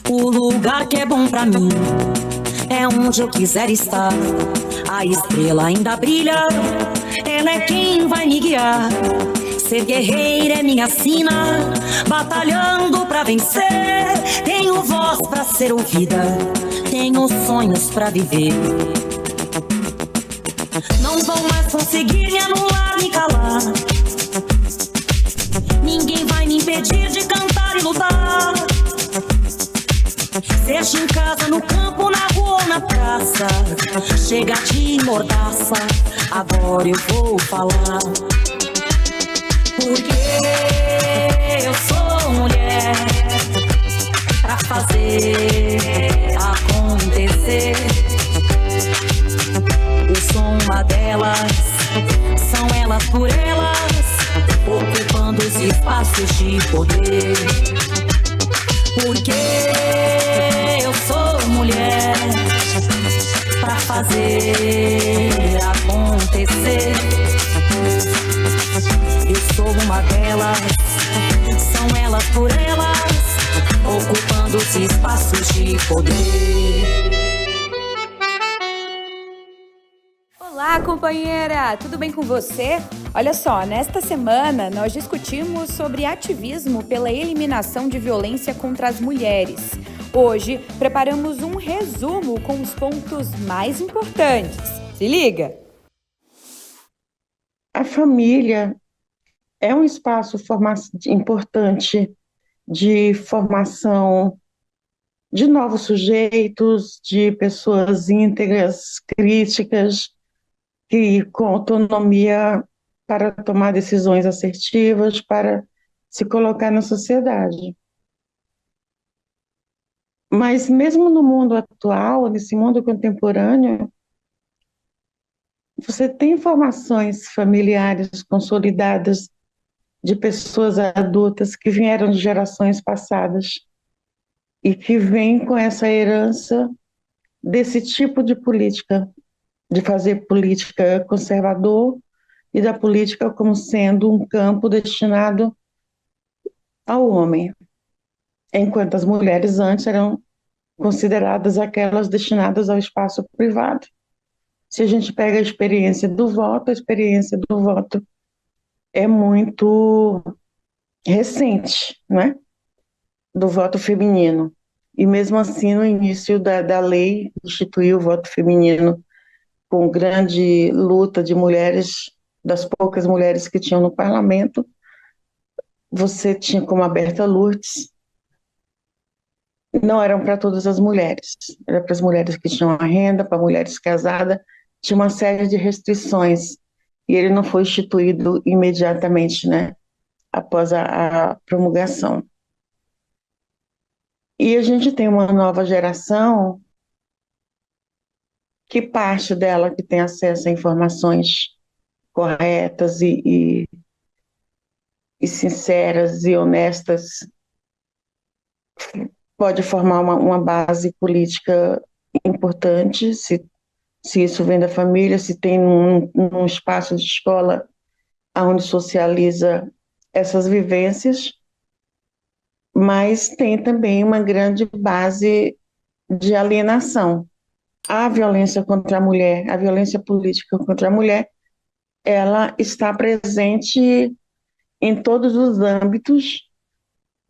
O lugar que é bom pra mim é onde eu quiser estar. A estrela ainda brilha, ela é quem vai me guiar. Ser guerreira é minha sina, batalhando pra vencer. Tenho voz pra ser ouvida, tenho sonhos pra viver. Não vão mais conseguir me anular, me calar. Ninguém vai me impedir de cantar e lutar. Seja em casa, no campo, na rua ou na praça, chega de mordaça, agora eu vou falar. Porque eu sou mulher pra fazer acontecer. Eu sou uma delas, são elas por elas, ocupando os espaços de poder. Porque eu sou mulher pra fazer acontecer. Eu sou uma delas, são elas por elas, ocupando os espaços de poder. Olá, companheira! Tudo bem com você? Olha só, nesta semana nós discutimos sobre ativismo pela eliminação de violência contra as mulheres. Hoje, preparamos um resumo com os pontos mais importantes. Se liga! A família é um espaço importante de formação de novos sujeitos, de pessoas íntegras, críticas, que com autonomia para tomar decisões assertivas, para se colocar na sociedade. Mas mesmo no mundo atual, nesse mundo contemporâneo, você tem formações familiares consolidadas de pessoas adultas que vieram de gerações passadas e que vêm com essa herança desse tipo de política, de fazer política conservador e da política como sendo um campo destinado ao homem, enquanto as mulheres antes eram consideradas aquelas destinadas ao espaço privado. Se a gente pega a experiência do voto é muito recente, né? Do voto feminino. E mesmo assim, no início da lei, instituiu o voto feminino com grande luta de mulheres, das poucas mulheres que tinham no parlamento. Você tinha como a Berta Lourdes, não eram para todas as mulheres, era para as mulheres que tinham a renda, para mulheres casadas, tinha uma série de restrições, e ele não foi instituído imediatamente, né, após a promulgação. E a gente tem uma nova geração que parte dela que tem acesso a informações corretas e sinceras e honestas, pode formar uma base política importante, se isso vem da família, se tem um espaço de escola onde socializa essas vivências, mas tem também uma grande base de alienação. A violência contra a mulher, a violência política contra a mulher, ela está presente em todos os âmbitos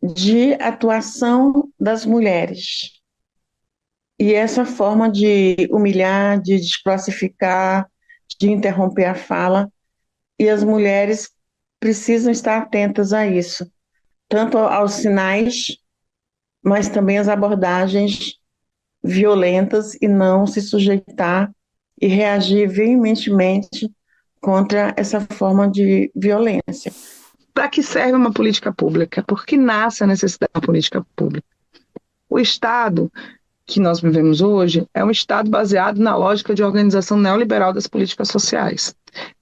de atuação das mulheres. E essa forma de humilhar, de desclassificar, de interromper a fala, e as mulheres precisam estar atentas a isso, tanto aos sinais, mas também às abordagens violentas, e não se sujeitar e reagir veementemente contra essa forma de violência. Para que serve uma política pública? Por que nasce a necessidade da política pública? O Estado que nós vivemos hoje é um Estado baseado na lógica de organização neoliberal das políticas sociais.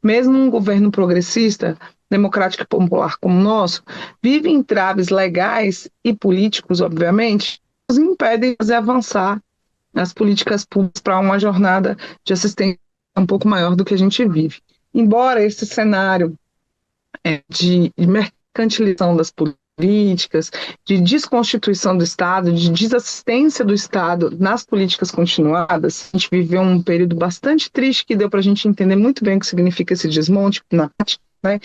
Mesmo um governo progressista, democrático e popular como o nosso, vive entraves legais e políticos, obviamente, que nos impedem de avançar nas políticas públicas para uma jornada de assistência um pouco maior do que a gente vive. embora esse cenário de mercantilização das políticas, de desconstituição do Estado, de desassistência do Estado nas políticas continuadas, a gente viveu um período bastante triste que deu para a gente entender muito bem o que significa esse desmonte na prática, né?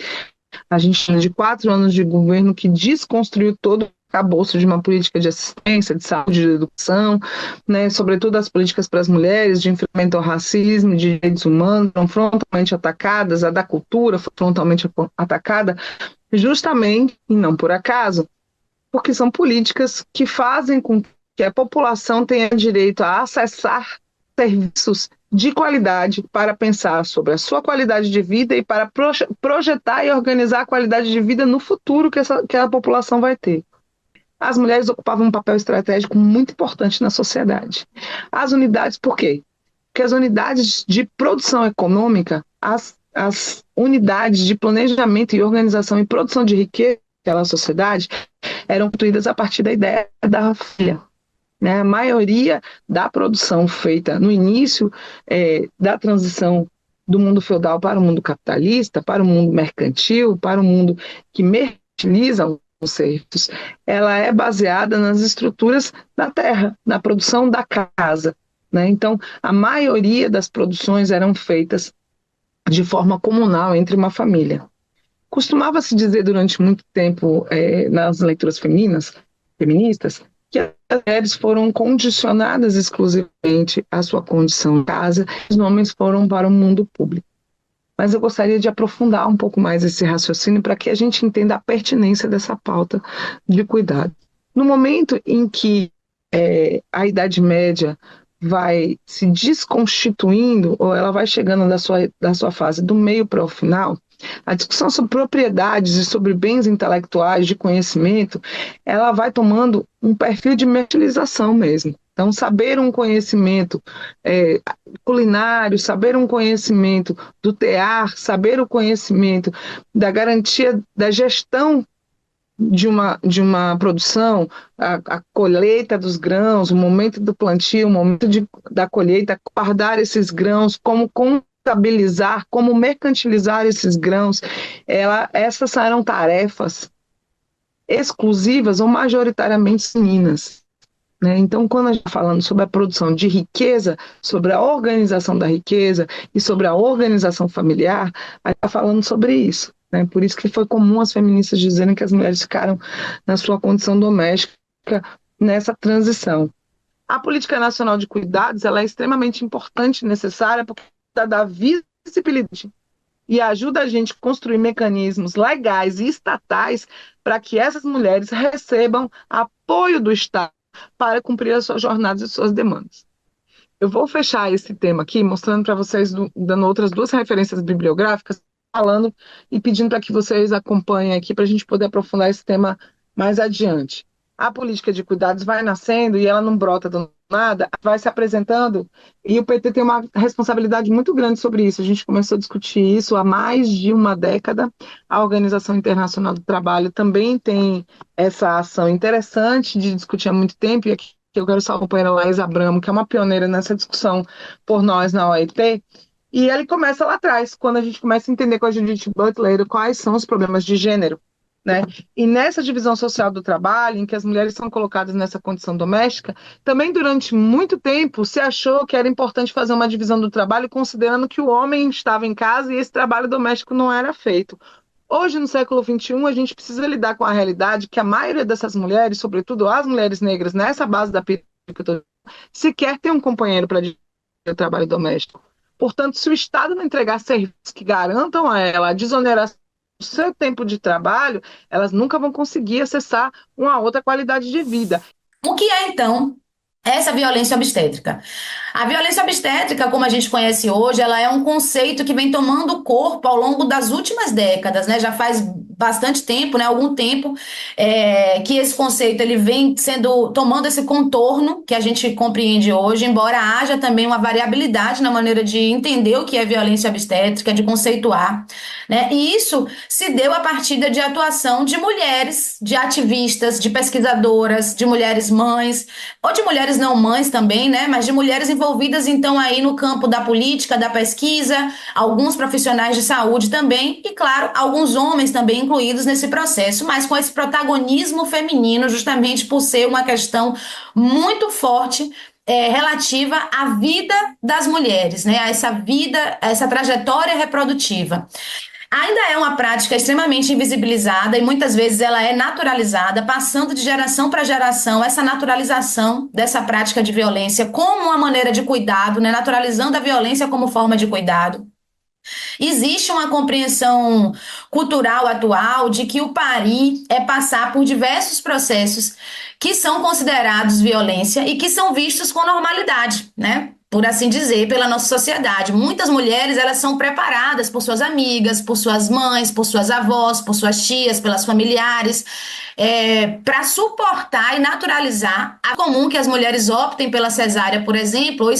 A gente tinha de 4 anos de governo que desconstruiu todo o arcabouço de uma política de assistência, de saúde, de educação, né, sobretudo as políticas para as mulheres, de enfrentamento ao racismo, de direitos humanos, foram frontalmente atacadas, a da cultura foi frontalmente atacada, justamente, e não por acaso, porque são políticas que fazem com que a população tenha direito a acessar serviços de qualidade para pensar sobre a sua qualidade de vida e para projetar e organizar a qualidade de vida no futuro que a população vai ter. As mulheres ocupavam um papel estratégico muito importante na sociedade. As unidades, por quê? Porque as unidades de produção econômica, as unidades de planejamento e organização e produção de riqueza daquela sociedade eram construídas a partir da ideia da família. Né? A maioria da produção feita no início da transição do mundo feudal para o mundo capitalista, para o mundo mercantil, para o mundo que mercantiliza os serviços, ela é baseada nas estruturas da terra, na produção da casa. Né? Então, a maioria das produções eram feitas de forma comunal entre uma família. Costumava-se dizer durante muito tempo nas leituras feministas que as mulheres foram condicionadas exclusivamente à sua condição de casa, os homens foram para o mundo público. Mas eu gostaria de aprofundar um pouco mais esse raciocínio para que a gente entenda a pertinência dessa pauta de cuidado. No momento em que a Idade Média vai se desconstituindo, ou ela vai chegando da sua fase do meio para o final, a discussão sobre propriedades e sobre bens intelectuais de conhecimento, ela vai tomando um perfil de mercantilização mesmo. Então, saber um conhecimento culinário, saber um conhecimento do tear, saber o conhecimento da garantia da gestão de uma produção, a colheita dos grãos, o momento do plantio, o momento da colheita, guardar esses grãos, como contabilizar, como mercantilizar esses grãos, essas eram tarefas exclusivas ou majoritariamente femininas. Né? Então, quando a gente está falando sobre a produção de riqueza, sobre a organização da riqueza e sobre a organização familiar, a gente está falando sobre isso. Né? Por isso que foi comum as feministas dizerem que as mulheres ficaram na sua condição doméstica nessa transição. A Política Nacional de Cuidados ela é extremamente importante e necessária porque dá visibilidade e ajuda a gente a construir mecanismos legais e estatais para que essas mulheres recebam apoio do Estado para cumprir as suas jornadas e suas demandas. Eu vou fechar esse tema aqui, mostrando para vocês, dando outras 2 referências bibliográficas, falando e pedindo para que vocês acompanhem aqui para a gente poder aprofundar esse tema mais adiante. A política de cuidados vai nascendo e ela não brota do nada, vai se apresentando e o PT tem uma responsabilidade muito grande sobre isso. A gente começou a discutir isso há mais de uma década. A Organização Internacional do Trabalho também tem essa ação interessante de discutir há muito tempo, e aqui eu quero só acompanhar a Laís Abramo, que é uma pioneira nessa discussão por nós na OIT, e ele começa lá atrás, quando a gente começa a entender com a Judith Butler quais são os problemas de gênero. Né? E nessa divisão social do trabalho, em que as mulheres são colocadas nessa condição doméstica, também durante muito tempo se achou que era importante fazer uma divisão do trabalho considerando que o homem estava em casa e esse trabalho doméstico não era feito. Hoje, no século XXI, a gente precisa lidar com a realidade que a maioria dessas mulheres, sobretudo as mulheres negras, nessa base da pirâmide, sequer tem um companheiro para dividir o trabalho doméstico. Portanto, se o Estado não entregar serviços que garantam a ela a desoneração do seu tempo de trabalho, elas nunca vão conseguir acessar uma outra qualidade de vida. O que é, então, essa violência obstétrica? A violência obstétrica, como a gente conhece hoje, ela é um conceito que vem tomando corpo ao longo das últimas décadas, né? Já faz bastante tempo, né? Algum tempo que esse conceito ele vem tomando esse contorno que a gente compreende hoje, embora haja também uma variabilidade na maneira de entender o que é violência obstétrica, de conceituar, né? E isso se deu a partir de atuação de mulheres, de ativistas, de pesquisadoras, de mulheres mães ou de mulheres mulheres não mães também, né? Mas de mulheres envolvidas, então, aí no campo da política, da pesquisa, alguns profissionais de saúde também, e, claro, alguns homens também incluídos nesse processo, mas com esse protagonismo feminino, justamente por ser uma questão muito forte relativa à vida das mulheres, né? A essa vida, a essa trajetória reprodutiva. Ainda é uma prática extremamente invisibilizada e muitas vezes ela é naturalizada, passando de geração para geração essa naturalização dessa prática de violência como uma maneira de cuidado, né? Naturalizando a violência como forma de cuidado. Existe uma compreensão cultural atual de que o parir é passar por diversos processos que são considerados violência e que são vistos com normalidade, né? Por assim dizer, pela nossa sociedade. Muitas mulheres, elas são preparadas por suas amigas, por suas mães, por suas avós, por suas tias, pelas familiares, para suportar e naturalizar. É comum que as mulheres optem pela cesárea, por exemplo,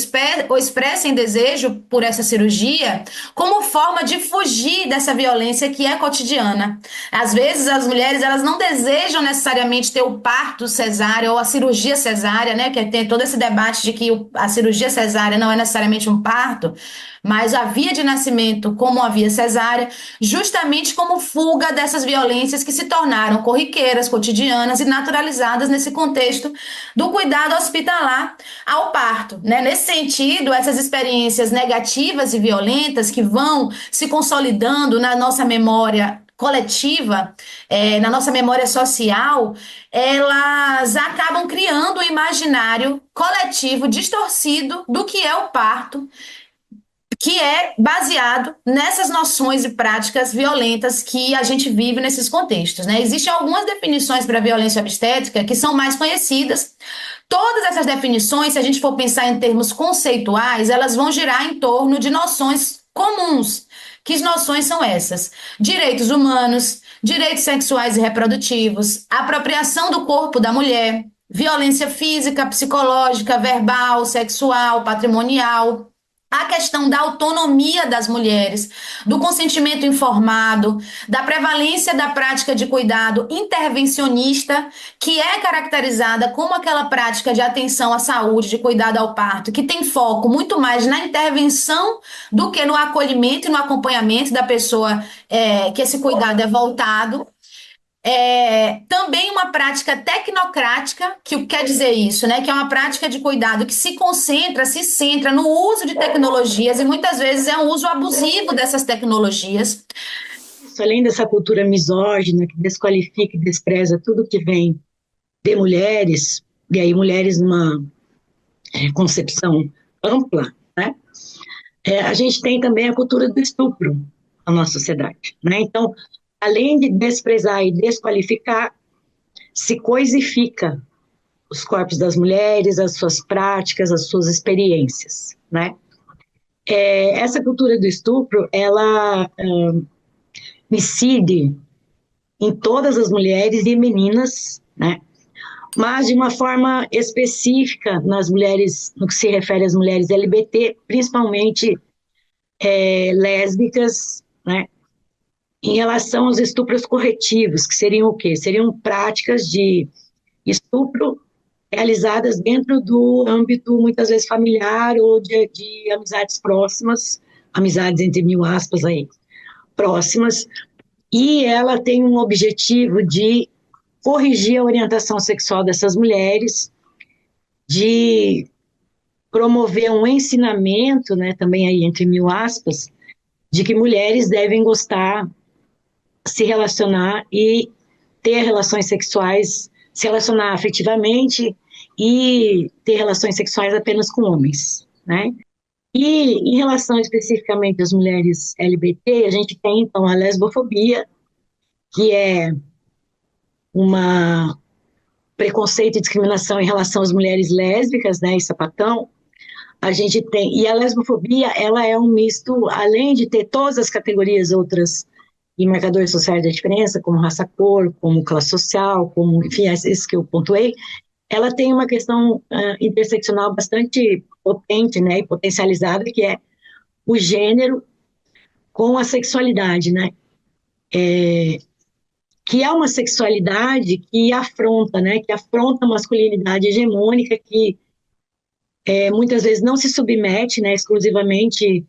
ou expressem desejo por essa cirurgia como forma de fugir dessa violência que é cotidiana. Às vezes, as mulheres, elas não desejam necessariamente ter o parto cesárea ou a cirurgia cesárea, né? Que tem todo esse debate de que a cirurgia cesárea não é necessariamente um parto, mas a via de nascimento como a via cesárea, justamente como fuga dessas violências que se tornaram corriqueiras, cotidianas e naturalizadas nesse contexto do cuidado hospitalar ao parto, né? Nesse sentido, essas experiências negativas e violentas que vão se consolidando na nossa memória coletiva, na nossa memória social, elas acabam criando um imaginário coletivo distorcido do que é o parto, que é baseado nessas noções e práticas violentas que a gente vive nesses contextos, né? Existem algumas definições para a violência obstétrica que são mais conhecidas. Todas essas definições, se a gente for pensar em termos conceituais, elas vão girar em torno de noções comuns. Que noções são essas? Direitos humanos, direitos sexuais e reprodutivos, apropriação do corpo da mulher, violência física, psicológica, verbal, sexual, patrimonial, a questão da autonomia das mulheres, do consentimento informado, da prevalência da prática de cuidado intervencionista, que é caracterizada como aquela prática de atenção à saúde, de cuidado ao parto, que tem foco muito mais na intervenção do que no acolhimento e no acompanhamento da pessoa que esse cuidado é voltado. Também uma prática tecnocrática, que quer dizer isso, né? Que é uma prática de cuidado que se centra no uso de tecnologias e muitas vezes é um uso abusivo dessas tecnologias. Além dessa cultura misógina que desqualifica e despreza tudo que vem de mulheres, e aí mulheres numa concepção ampla, né? A gente tem também a cultura do estupro na nossa sociedade, né? Então, além de desprezar e desqualificar, se coisifica os corpos das mulheres, as suas práticas, as suas experiências, né? Essa cultura do estupro, ela incide em todas as mulheres e meninas, né? Mas de uma forma específica nas mulheres, no que se refere às mulheres LGBT, principalmente lésbicas, né? Em relação aos estupros corretivos, que seriam o quê? Seriam práticas de estupro realizadas dentro do âmbito, muitas vezes, familiar ou de amizades próximas, amizades entre mil aspas aí, próximas, e ela tem um objetivo de corrigir a orientação sexual dessas mulheres, de promover um ensinamento, né, também aí entre mil aspas, de que mulheres devem gostar, se relacionar e ter relações sexuais, se relacionar afetivamente e ter relações sexuais apenas com homens, né? E em relação especificamente às mulheres LGBT, a gente tem então a lesbofobia, que é uma preconceito e discriminação em relação às mulheres lésbicas, né, e sapatão. A gente tem, e a lesbofobia, ela é um misto, além de ter todas as categorias outras e marcadores sociais da diferença, como raça-cor, como classe social, como, enfim, esses que eu pontuei, ela tem uma questão interseccional bastante potente, né, e potencializada, que é o gênero com a sexualidade, né, que é uma sexualidade que afronta, né, que afronta a masculinidade hegemônica, que muitas vezes não se submete, né, exclusivamente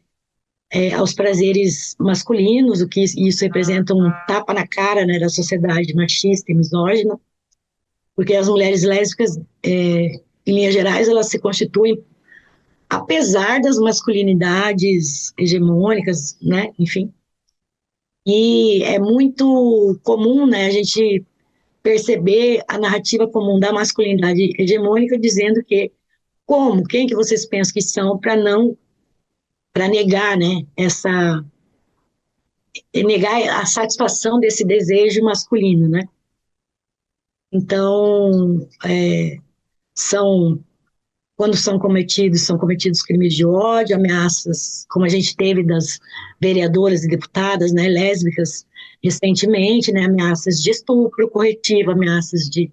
aos prazeres masculinos, o que isso representa um tapa na cara, né, da sociedade machista e misógina, porque as mulheres lésbicas, em linhas gerais, elas se constituem apesar das masculinidades hegemônicas, né, enfim. E é muito comum, né, a gente perceber a narrativa comum da masculinidade hegemônica dizendo que quem que vocês pensam que são para negar, né, negar a satisfação desse desejo masculino, né? Então, quando são cometidos crimes de ódio, ameaças, como a gente teve das vereadoras e deputadas, né, lésbicas, recentemente, né, ameaças de estupro corretivo, ameaças de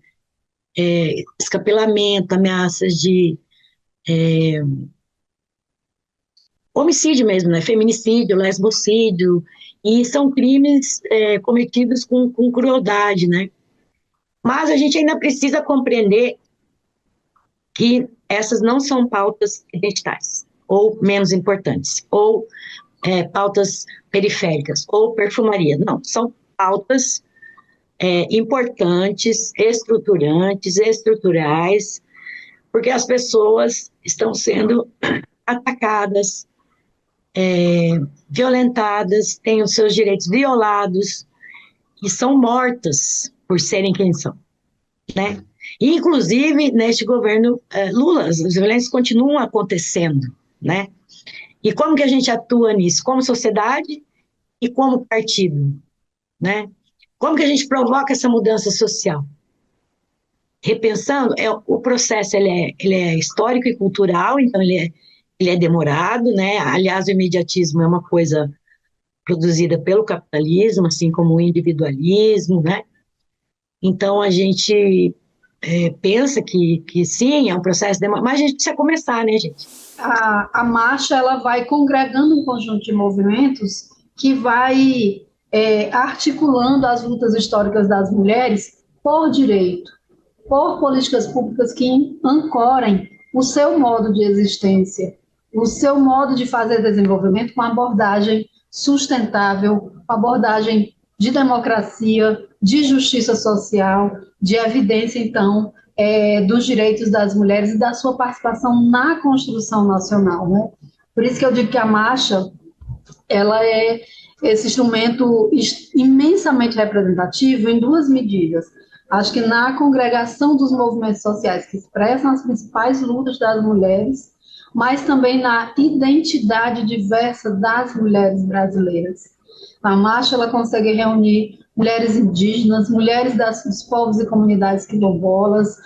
escapelamento, ameaças de homicídio mesmo, né, feminicídio, lesbocídio, e são crimes cometidos com crueldade, né? Mas a gente ainda precisa compreender que essas não são pautas identitárias, ou menos importantes, ou pautas periféricas, ou perfumaria. Não, são pautas importantes, estruturantes, estruturais, porque as pessoas estão sendo atacadas, violentadas, têm os seus direitos violados, e são mortas por serem quem são, né? E, inclusive, neste governo Lula, as violências continuam acontecendo, né? E como que a gente atua nisso? Como sociedade e como partido, né? Como que a gente provoca essa mudança social? Repensando, o processo ele é histórico e cultural, então ele é demorado, né? Aliás, o imediatismo é uma coisa produzida pelo capitalismo, assim como o individualismo, né? Então, a gente pensa que sim, é um processo demorado, mas a gente precisa começar, né, gente? A marcha ela vai congregando um conjunto de movimentos que vai articulando as lutas históricas das mulheres por direito, por políticas públicas que ancorem o seu modo de existência, o seu modo de fazer desenvolvimento com abordagem sustentável, com abordagem de democracia, de justiça social, de evidência, então, dos direitos das mulheres e da sua participação na construção nacional, né? Por isso que eu digo que a marcha, ela é esse instrumento imensamente representativo em duas medidas. Acho que na congregação dos movimentos sociais que expressam as principais lutas das mulheres, mas também na identidade diversa das mulheres brasileiras. A marcha ela consegue reunir mulheres indígenas, mulheres dos povos e comunidades quilombolas,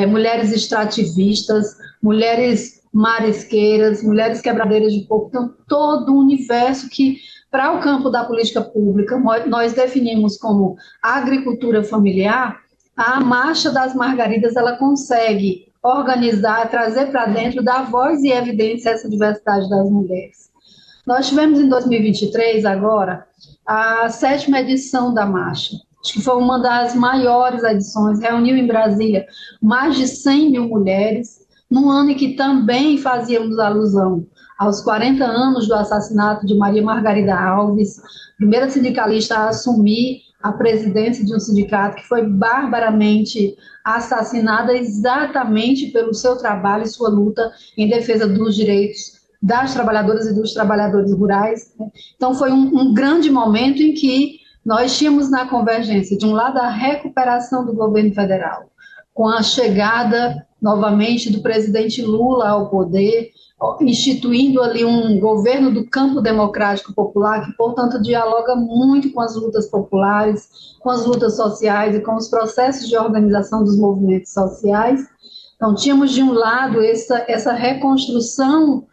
mulheres extrativistas, mulheres marisqueiras, mulheres quebradeiras de coco, então todo um universo que, para o campo da política pública, nós definimos como agricultura familiar. A Marcha das Margaridas ela consegue organizar, trazer para dentro, dar voz e evidência a essa diversidade das mulheres. Nós tivemos em 2023, agora, a 7ª edição da marcha. Acho que foi uma das maiores edições, reuniu em Brasília mais de 100 mil mulheres, num ano em que também fazíamos alusão aos 40 anos do assassinato de Maria Margarida Alves, primeira sindicalista a assumir a presidência de um sindicato que foi barbaramente assassinada exatamente pelo seu trabalho e sua luta em defesa dos direitos das trabalhadoras e dos trabalhadores rurais. Então, foi um grande momento em que nós tínhamos na convergência, de um lado, a recuperação do governo federal, com a chegada, novamente, do presidente Lula ao poder, instituindo ali um governo do campo democrático popular, que, portanto, dialoga muito com as lutas populares, com as lutas sociais e com os processos de organização dos movimentos sociais. Então, tínhamos, de um lado, essa reconstrução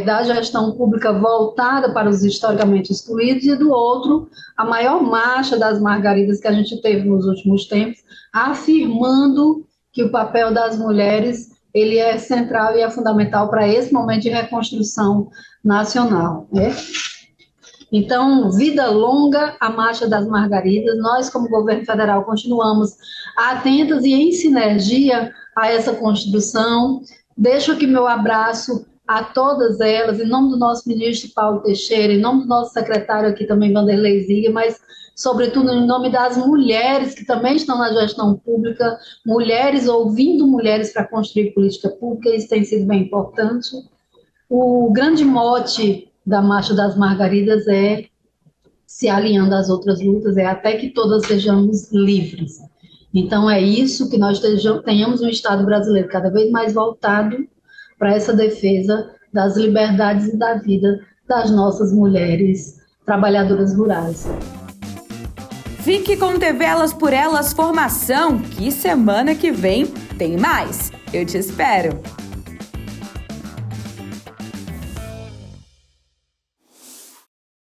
da gestão pública voltada para os historicamente excluídos, e do outro, a maior marcha das margaridas que a gente teve nos últimos tempos, afirmando que o papel das mulheres ele é central e é fundamental para esse momento de reconstrução nacional, né? Então, vida longa a Marcha das Margaridas. Nós, como governo federal, continuamos atentos e em sinergia a essa construção, Deixo aqui meu abraço a todas elas, em nome do nosso ministro Paulo Teixeira, em nome do nosso secretário aqui também, Vanderlei Ziga, mas, sobretudo, em nome das mulheres que também estão na gestão pública, mulheres ouvindo mulheres para construir política pública, isso tem sido bem importante. O grande mote da Marcha das Margaridas é, se alinhando às outras lutas, é até que todas sejamos livres. Então, é isso, que nós tenhamos um Estado brasileiro cada vez mais voltado para essa defesa das liberdades e da vida das nossas mulheres trabalhadoras rurais. Fique com TV Elas por Elas Formação, que semana que vem tem mais. Eu te espero!